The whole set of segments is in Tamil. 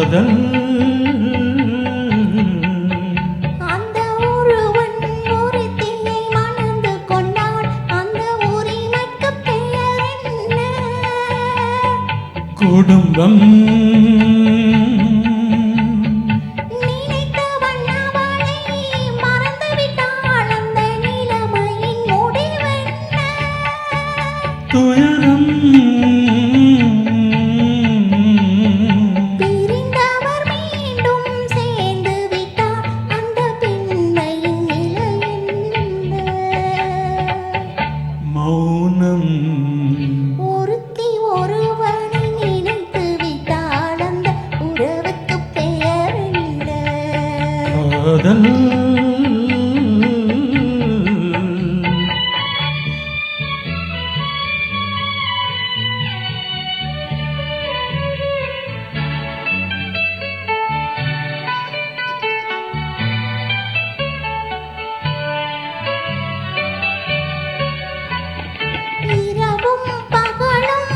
காதல் அந்த ஒருவன் ஒருத்தியை மணந்து கொண்டான் அந்த உரிமைக்கு பெயர் என்ன குடும்பம் நினைத்தவன் அவளை மறந்துவிட்டாள் அந்த நிலைமையின் முடிவென்ன துயரம் பிரிந்தவர் மீண்டும் சேர்ந்து விட்டார் அந்த பெண்மையின் நிலை என்ன மௌனம் ஒருத்தி ஒருவனை நினைத்து விட்டாள் அந்த உறவுக்கு பெயர் என்ன காதல் இரவும் பகலும்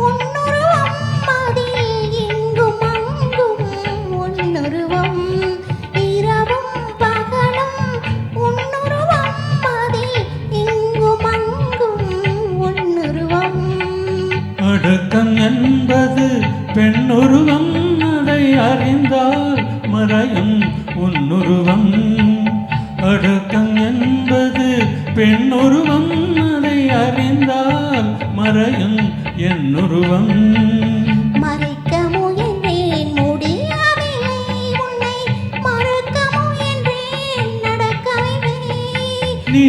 உன்னுருவம் அதில் இங்கும் அங்கும் உன்னுருவம் இரவும் பகலும் உன்னுருவம் அதில் இங்கும் அங்கும் உன்னுருவம் அடக்கம் என்பது பெண்ணுருவம் அதை அறிந்தால் மறையும் உன்னுருவம் அடக்கம் என்பது பெண்ணுருவம் அதை அறிந்தால் மறையும் என்னுருவம் மறைக்க முயன்றேன் முடியவில்லை உன்னை மறக்க முயன்றேன் நடக்கவில்லை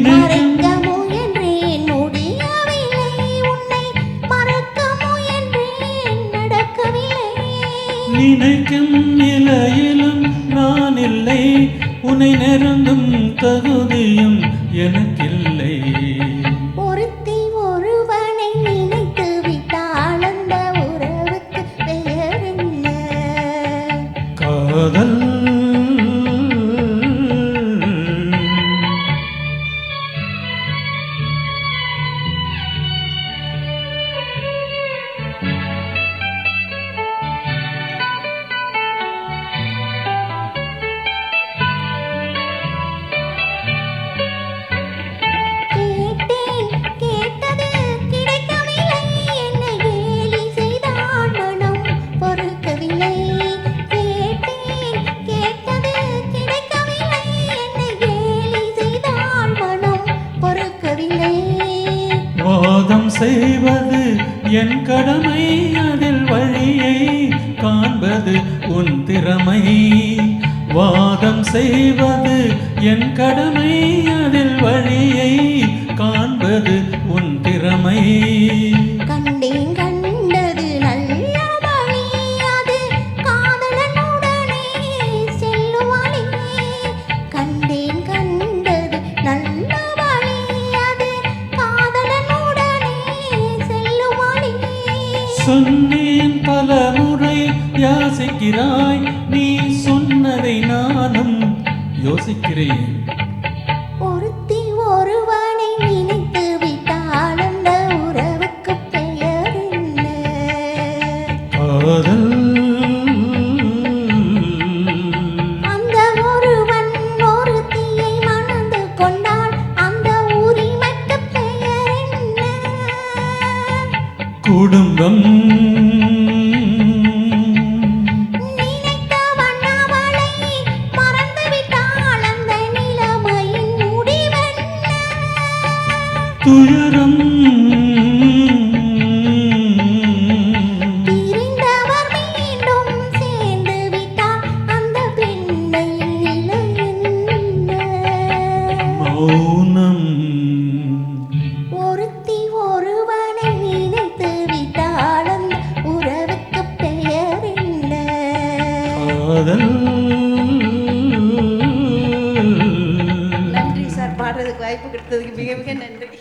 மறைக்க முயன்றேன் முடியவில்லை உன்னை மறக்க முயன்றேன் நடக்கவில்லை நினைக்கும் நிலையிலும் நான் இல்லை உன்னை நெருங்கும் தகுதியும் எனக்கில்லை ஒருத்தி ஒருவனை நினைத்து விட்டாள் அந்த உறவுக்கு பெயர் என்ன காதல் கேட்டேன் கேட்டது கிடைக்கவில்லை என்னை கேலி செய்தான் மனம் பொறுக்கவில்லை கேட்டேன் கேட்டது கிடைக்கவில்லை என்னை கேலி செய்தான் மனம் பொறுக்கவில்லை வாதம் செய்வது என் கடமை அதில் வழியை காண்பது உன் திறமை வாதம் செய்வது என் கடமை அதில் வழியை காண்பது உன் திறமை கண்டேன் கண்டது நல்ல வழி அது காதலனுடனே செல்லுவாளே கண்டேன் கண்டது நல்ல வழி அது காதலனுடனே செல்லுவாளே சொன்னேன் பல முறை யாசிக்கிறாய் நீ சொன்னதை நானும் யோசிக்கிறேன் ஒருத்தி ஒருவனை நினைத்து விட்டாள் அந்த உறவுக்கு பெயர் என்ன காதல் அந்த ஒருவன் ஒருத்தியை மணந்து கொண்டாள் அந்த உரிமைக்கு பெயர் என்ன குடும்பம் நினைத்தவன் அவளை மறந்துவிட்டாள் அந்த நிலைமையின் முடிவென்ன துயரம் பிரிந்தவர் மீண்டும் சேர்ந்து விட்டார் அந்த பெண்மையின் நிலை என்ன மௌனம் ஒருத்தி ஒருவனை நினைத்து விட்டாள் அந்த உறவுக்கு பெயர் என்ன காதல் நன்றி சார், பாடுறதுக்கு வாய்ப்பு கொடுத்ததுக்கு மிக மிக நன்றி.